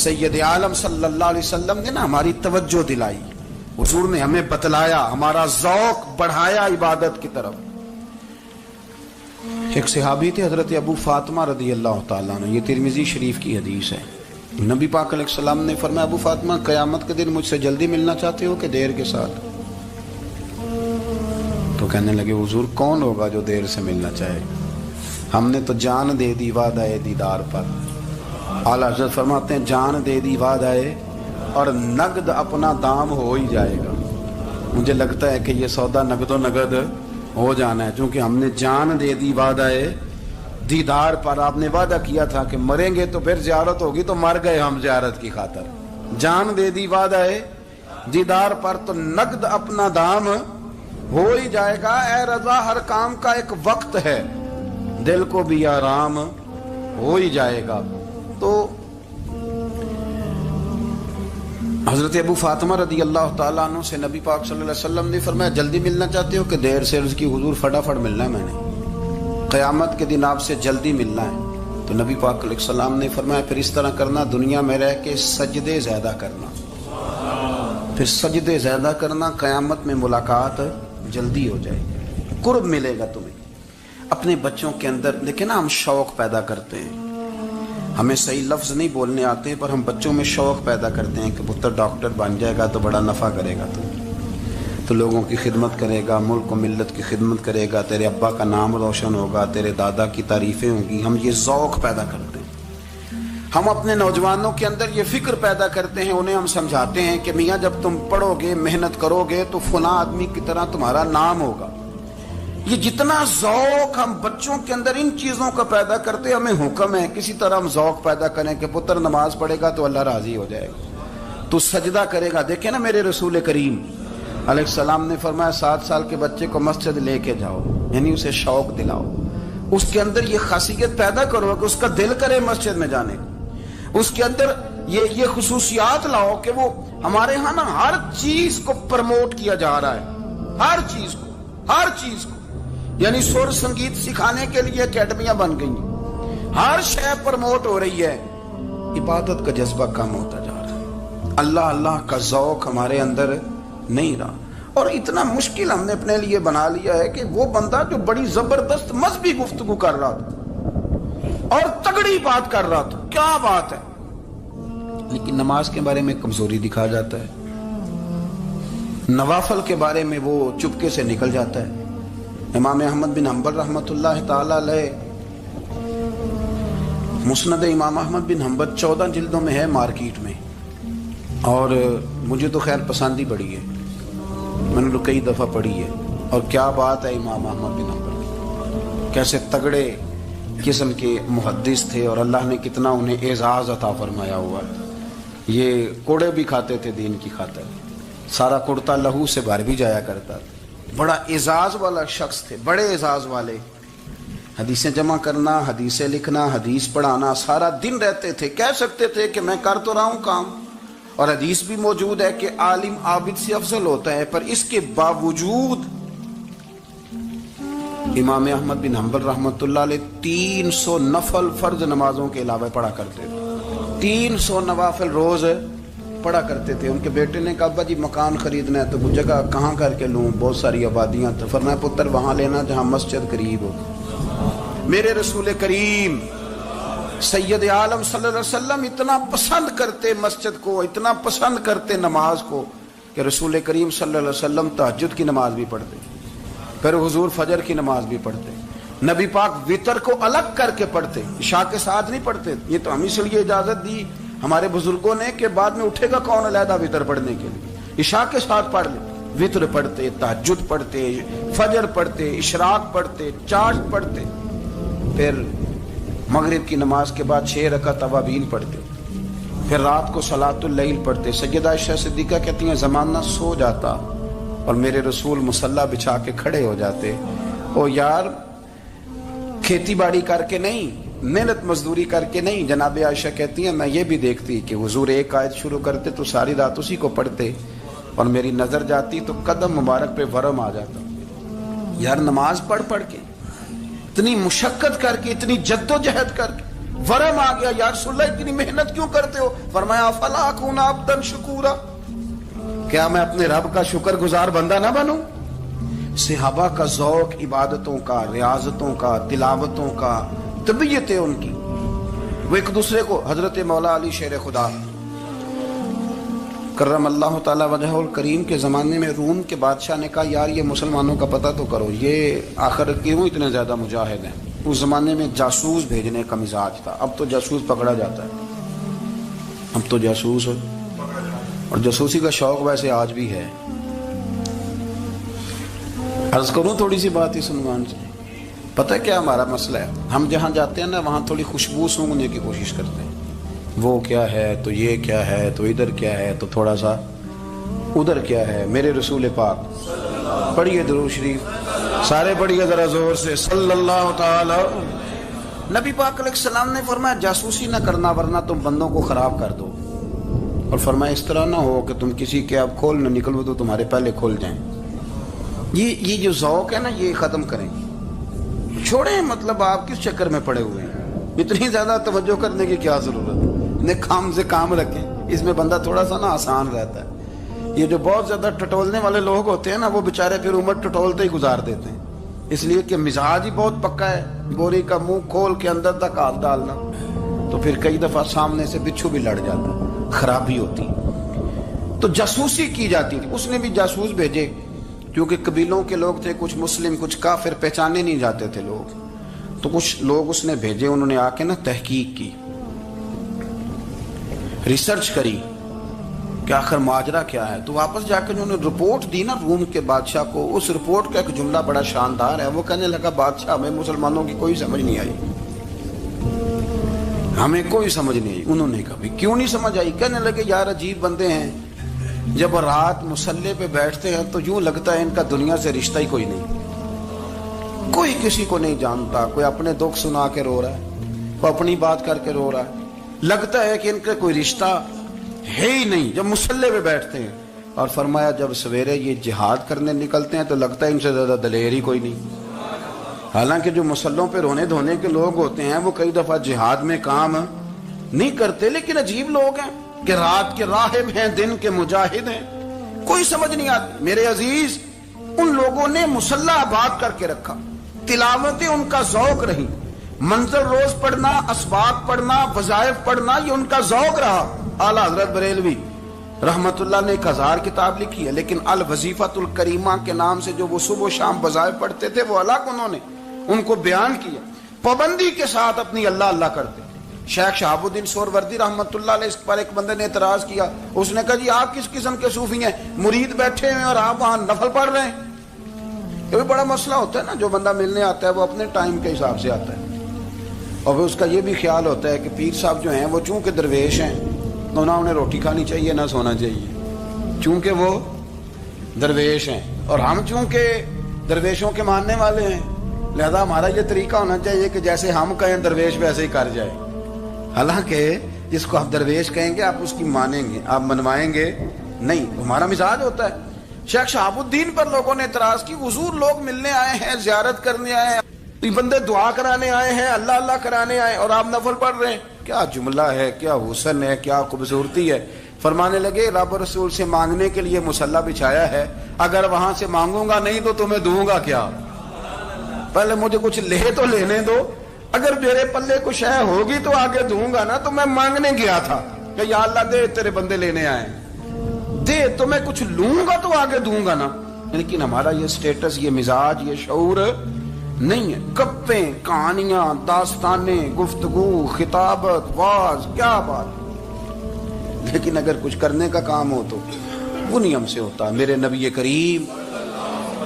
Speaker 2: سید عالم صلی اللہ علیہ وسلم نے نا ہماری توجہ دلائی، حضور نے ہمیں بتلایا، ہمارا ذوق بڑھایا عبادت کی طرف۔ ایک صحابی تھے حضرت ابو فاطمہ رضی اللہ تعالیٰ عنہ، یہ ترمذی شریف کی حدیث ہے، نبی پاک علیہ السلام نے فرمایا ابو فاطمہ قیامت کے دن مجھ سے جلدی ملنا چاہتے ہو کہ دیر کے ساتھ؟ تو کہنے لگے حضور کون ہوگا جو دیر سے ملنا چاہے، ہم نے تو جان دے دی وعدہ دیدار پر۔ اعلیٰ حضرت فرماتے ہیں جان دے دی وعدہ اور نقد اپنا دام ہو ہی جائے گا۔ مجھے لگتا ہے کہ یہ سودا نقد و نقد ہو جانا ہے، چونکہ ہم نے جان دے دی وعدہ دیدار پر۔ آپ نے وعدہ کیا تھا کہ مریں گے تو پھر زیارت ہوگی، تو مر گئے ہم زیارت کی خاطر۔ جان دے دی وعدہ دیدار پر تو نقد اپنا دام ہو ہی جائے گا۔ اے رضا ہر کام کا ایک وقت ہے، دل کو بھی آرام ہو ہی جائے گا۔ تو حضرت ابو فاطمہ رضی اللہ تعالیٰ عنہ سے نبی پاک صلی اللہ علیہ وسلم نے فرمایا جلدی ملنا چاہتے ہو کہ دیر سے؟ عرض کی حضور فٹافٹ ملنا ہے، میں نے قیامت کے دن آپ سے جلدی ملنا ہے۔ تو نبی پاک علیہ السلام نے فرمایا پھر اس طرح کرنا، دنیا میں رہ کے سجدے زیادہ کرنا، پھر سجدے زیادہ کرنا، قیامت میں ملاقات جلدی ہو جائے گی، قرب ملے گا تمہیں۔ اپنے بچوں کے اندر دیکھیں نا، ہم شوق پیدا کرتے ہیں، ہمیں صحیح لفظ نہیں بولنے آتے ہیں پر ہم بچوں میں شوق پیدا کرتے ہیں کہ پتر ڈاکٹر بن جائے گا تو بڑا نفع کرے گا، تو لوگوں کی خدمت کرے گا، ملک و ملت کی خدمت کرے گا، تیرے ابا کا نام روشن ہوگا، تیرے دادا کی تعریفیں ہوں گی. ہم یہ ذوق پیدا کرتے ہیں. ہم اپنے نوجوانوں کے اندر یہ فکر پیدا کرتے ہیں، انہیں ہم سمجھاتے ہیں کہ میاں جب تم پڑھو گے، محنت کرو گے تو فلاں آدمی کی طرح تمہارا نام ہوگا. یہ جتنا ذوق ہم بچوں کے اندر ان چیزوں کا پیدا کرتے ہیں، ہمیں حکم ہے کسی طرح ہم ذوق پیدا کریں کہ پتر نماز پڑھے گا تو اللہ راضی ہو جائے گا، تو سجدہ کرے گا. دیکھیں نا میرے رسول کریم علیہ السلام نے فرمایا 7 سال کے بچے کو مسجد لے کے جاؤ، یعنی اسے شوق دلاؤ، اس کے اندر یہ خاصیت پیدا کرو کہ اس کا دل کرے مسجد میں جانے کو، اس کے اندر یہ خصوصیات لاؤ کہ وہ ہمارے ہاں نا ہر چیز کو پروموٹ کیا جا رہا ہے، ہر چیز کو یعنی سر سنگیت سکھانے کے لیے اکیڈمیاں بن گئی ہیں، ہر شے پروموٹ ہو رہی ہے. عبادت کا جذبہ کم ہوتا جا رہا ہے، اللہ کا ذوق ہمارے اندر نہیں رہا. اور اتنا مشکل ہم نے اپنے لیے بنا لیا ہے کہ وہ بندہ جو بڑی زبردست مذہبی گفتگو کر رہا تھا اور تگڑی بات کر رہا تھا، کیا بات ہے، لیکن نماز کے بارے میں کمزوری دکھا جاتا ہے، نوافل کے بارے میں وہ چپکے سے نکل جاتا ہے. امام احمد بن حنبل رحمۃ اللہ تعالی علیہ، مسند امام احمد بن حنبل 14 جلدوں میں ہے مارکیٹ میں، اور مجھے تو خیر پسند ہی بڑی ہے، میں نے تو کئی دفعہ پڑھی ہے. اور کیا بات ہے امام احمد بن حنبل، کیسے تگڑے قسم کے محدث تھے اور اللہ نے کتنا انہیں اعزاز عطا فرمایا ہوا. یہ کوڑے بھی کھاتے تھے دین کی خاطر، سارا کرتا لہو سے بھر بھی جایا کرتا تھا. بڑا اعزاز والا شخص تھے، بڑے اعزاز والے. حدیثیں جمع کرنا، حدیثیں لکھنا، حدیث پڑھانا، سارا دن رہتے تھے. کہہ سکتے تھے کہ میں کر تو رہا ہوں کام، اور حدیث بھی موجود ہے کہ عالم عابد سے افضل ہوتا ہے، پر اس کے باوجود امام احمد بن حنبل رحمۃ اللہ علیہ 300 نفل فرض نمازوں کے علاوہ پڑھا کرتے تھے. 300 نوافل روز پڑھا کرتے تھے. ان کے بیٹے نے کہا ابا جی مکان خریدنا ہے تو وہ جگہ کہاں کر کے لوں، بہت ساری آبادیاں تھیں. فرمایا پتر وہاں لینا جہاں مسجد قریب ہو. میرے رسول کریم سید عالم صلی اللہ علیہ وسلم اتنا پسند کرتے مسجد کو، اتنا پسند کرتے نماز کو کہ رسول کریم صلی اللہ علیہ وسلم تہجد کی نماز بھی پڑھتے، پھر حضور فجر کی نماز بھی پڑھتے. نبی پاک وتر کو الگ کر کے پڑھتے، عشاء کے ساتھ نہیں پڑھتے. یہ تو ہم اس لیے اجازت دی ہمارے بزرگوں نے کہ بعد میں اٹھے گا کون علیحدہ وتر پڑھنے کے لیے، عشاء کے ساتھ پڑھ لے. وتر پڑھتے، تہجد پڑھتے، فجر پڑھتے، اشراق پڑھتے، چاشت پڑھتے، پھر مغرب کی نماز کے بعد 6 رکعت اوابین پڑھتے، پھر رات کو صلاۃ اللیل پڑھتے. سیدہ عائشہ صدیقہ کہتی ہیں زمانہ سو جاتا اور میرے رسول مصلی بچھا کے کھڑے ہو جاتے. او یار کھیتی باڑی کر کے نہیں، محنت مزدوری کر کے نہیں. جناب عائشہ کہتی ہیں میں یہ بھی دیکھتی کہ حضور ایک آیت شروع کرتے تو ساری رات اسی کو پڑھتے، اور میری نظر جاتی تو قدم مبارک پہ ورم آ جاتا. یار نماز پڑھ کے اتنی مشقت کر کے، اتنی جد و جہد کر کے ورم آ گیا، یا رسول اللہ اتنی محنت کیوں کرتے ہو؟ فرمایا افلا اکون عبدا شکورا، کیا میں اپنے رب کا شکر گزار بندہ نہ بنوں؟ صحابہ کا ذوق عبادتوں کا، ریاضتوں کا، تلاوتوں کا، طبیعت ہے ان کی. وہ ایک دوسرے کو، حضرت مولا علی شیر خدا کرم اللہ تعالی وجہہ الکریم کے زمانے میں روم کے بادشاہ نے کہا یار یہ مسلمانوں کا پتہ تو کرو، یہ آخر کیوں اتنے زیادہ مجاہد ہیں. اس زمانے میں جاسوس بھیجنے کا مزاج تھا، اب تو جاسوس پکڑا جاتا ہے، اب تو جاسوس، اور جاسوسی کا شوق ویسے آج بھی ہے. عرض کروں تھوڑی سی بات اس عنوان سے. پتہ کیا ہمارا مسئلہ ہے؟ ہم جہاں جاتے ہیں نا وہاں تھوڑی خوشبو سونگنے کی کوشش کرتے ہیں. وہ کیا ہے تو یہ کیا ہے تو ادھر کیا ہے تو تھوڑا سا ادھر کیا ہے. میرے رسول پاک پڑھیے درود شریف، سارے پڑھیے ذرا زور سے، صلی اللہ تعالی. نبی پاک علیہ السلام نے فرمایا جاسوسی نہ کرنا ورنہ تم بندوں کو خراب کر دو، اور فرمایا اس طرح نہ ہو کہ تم کسی کے اب کھول نہ نکلو تو تمہارے پہلے کھول جائیں. یہ جو ذوق ہے نا یہ ختم کریں، چھوڑیں. مطلب آپ کس چکر میں پڑے ہوئے ہیں؟ اتنی زیادہ توجہ کرنے کی کیا ضرورت ہے؟ اپنے کام سے کام رکھیں، اس میں بندہ تھوڑا سا نا آسان رہتا ہے. یہ جو بہت زیادہ ٹٹولنے والے لوگ ہوتے ہیں نا وہ بےچارے پھر عمر ٹٹولتے ہی گزار دیتے ہیں. اس لیے کہ مزاج ہی بہت پکا ہے، بوری کا منہ کھول کے اندر تک ہاتھ ڈالنا، تو پھر کئی دفعہ سامنے سے بچھو بھی لڑ جاتا، خرابی ہوتی۔ تو جاسوسی کی جاتی تھی، اس نے بھی جاسوس بھیجے، کیونکہ قبیلوں کے لوگ تھے، کچھ مسلم کچھ کافر، پہچانے نہیں جاتے تھے لوگ، تو کچھ لوگ اس نے بھیجے، انہوں نے آ کے نا تحقیق کی، ریسرچ کری کہ آخر ماجرا کیا ہے۔ تو واپس جا کے انہوں نے رپورٹ دی نا روم کے بادشاہ کو۔ اس رپورٹ کا ایک جملہ بڑا شاندار ہے، وہ کہنے لگا بادشاہ ہمیں مسلمانوں کی کوئی سمجھ نہیں آئی، ہمیں کوئی سمجھ نہیں آئی۔ انہوں نے کہا کیوں نہیں سمجھ آئی؟ کہنے لگے یار عجیب بندے ہیں، جب رات مسلح پہ بیٹھتے ہیں تو یوں لگتا ہے ان کا دنیا سے رشتہ ہی کوئی نہیں، کوئی کسی کو نہیں جانتا، کوئی اپنے دکھ سنا کے رو رہا ہے، کوئی اپنی بات کر کے رو رہا ہے، لگتا ہے کہ ان کا کوئی رشتہ ہے ہی نہیں جب مسلح پہ بیٹھتے ہیں۔ اور فرمایا جب سویرے یہ جہاد کرنے نکلتے ہیں تو لگتا ہے ان سے زیادہ دلیر ہی کوئی نہیں۔ حالانکہ جو مسلحوں پہ رونے دھونے کے لوگ ہوتے ہیں وہ کئی دفعہ جہاد میں کام نہیں کرتے، لیکن عجیب لوگ ہیں کہ رات کے راہب ہیں، دن کے مجاہد ہیں، کوئی سمجھ نہیں آتی۔ میرے عزیز، ان لوگوں نے مسلح آباد کر کے رکھا، تلاوتیں ان کا ذوق رہی، منظر روز پڑھنا، اسباق پڑھنا، وظائف پڑھنا، یہ ان کا ذوق رہا۔ اعلیٰ حضرت بریلوی رحمت اللہ نے 1000 کتاب لکھی ہے، لیکن الوظیفۃ الکریمہ کے نام سے جو وہ صبح و شام وظائف پڑھتے تھے وہ الگ انہوں نے ان کو بیان کیا، پابندی کے ساتھ اپنی اللہ اللہ کرتے۔ شیخ شہاب الدین سہروردی رحمت اللہ علیہ، اس پر ایک بندے نے اعتراض کیا، اس نے کہا جی آپ کس قسم کے صوفی ہیں، مرید بیٹھے ہیں اور آپ وہاں نفل پڑھ رہے ہیں؟ یہ بھی بڑا مسئلہ ہوتا ہے نا، جو بندہ ملنے آتا ہے وہ اپنے ٹائم کے حساب سے آتا ہے، اور پھر اس کا یہ بھی خیال ہوتا ہے کہ پیر صاحب جو ہیں وہ چونکہ درویش ہیں تو نہ انہیں روٹی کھانی چاہیے نہ سونا چاہیے، چونکہ وہ درویش ہیں، اور ہم چونکہ درویشوں کے ماننے والے ہیں، لہذا ہمارا یہ طریقہ ہونا چاہیے کہ جیسے ہم کہیں درویش ویسے ہی کر جائے۔ حالانکہ جس کو آپ درویش کہیں گے آپ اس کی مانیں گے، آپ منوائیں گے نہیں، ہمارا مزاج ہوتا ہے۔ شیخ شہاب الدین پر لوگوں نے اعتراض کی، حضور لوگ ملنے آئے ہیں، زیارت کرنے آئے ہیں، یہ بندے دعا کرانے آئے ہیں، اللہ اللہ کرانے آئے، اور آپ نفل پڑھ رہے ہیں، کیا جملہ ہے، کیا حسن ہے، کیا خوبصورتی ہے۔ فرمانے لگے رب رسول سے مانگنے کے لیے مصلی بچھایا ہے، اگر وہاں سے مانگوں گا نہیں تو تمہیں دوں گا کیا؟ پہلے مجھے کچھ لے تو لینے دو، اگر میرے پلے کچھ ہے ہوگی تو آگے دوں گا نا۔ تو میں مانگنے گیا تھا کہ یا اللہ دے، تیرے بندے لینے آئے دے، تو میں کچھ لوں گا تو آگے دوں گا نا۔ لیکن ہمارا یہ سٹیٹس، یہ مزاج، یہ شعور نہیں ہے۔ گپیں، کہانیاں، داستانیں، گفتگو، خطابت، واز، کیا بات، لیکن اگر کچھ کرنے کا کام ہو تو وہ نہیں ہم سے ہوتا۔ میرے نبی کریم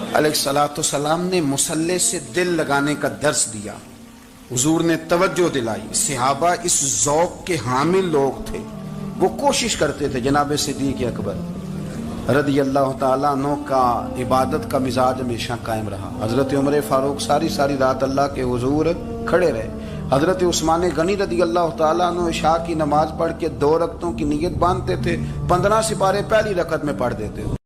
Speaker 2: علیہ الصلوۃ والسلام نے مصلی سے دل لگانے کا درس دیا، حضور نے توجہ دلائی، صحابہ اس ذوق کے حامل لوگ تھے، وہ کوشش کرتے تھے۔ جناب صدیق اکبر رضی اللہ تعالیٰ عنہ کا عبادت کا مزاج ہمیشہ قائم رہا۔ حضرت عمر فاروق ساری رات اللہ کے حضور کھڑے رہے۔ حضرت عثمان غنی رضی اللہ تعالیٰ عنہ عشاء کی نماز پڑھ کے 2 رکعتوں کی نیت باندھتے تھے، 15 سپارے پہلی رکعت میں پڑھ دیتے تھے۔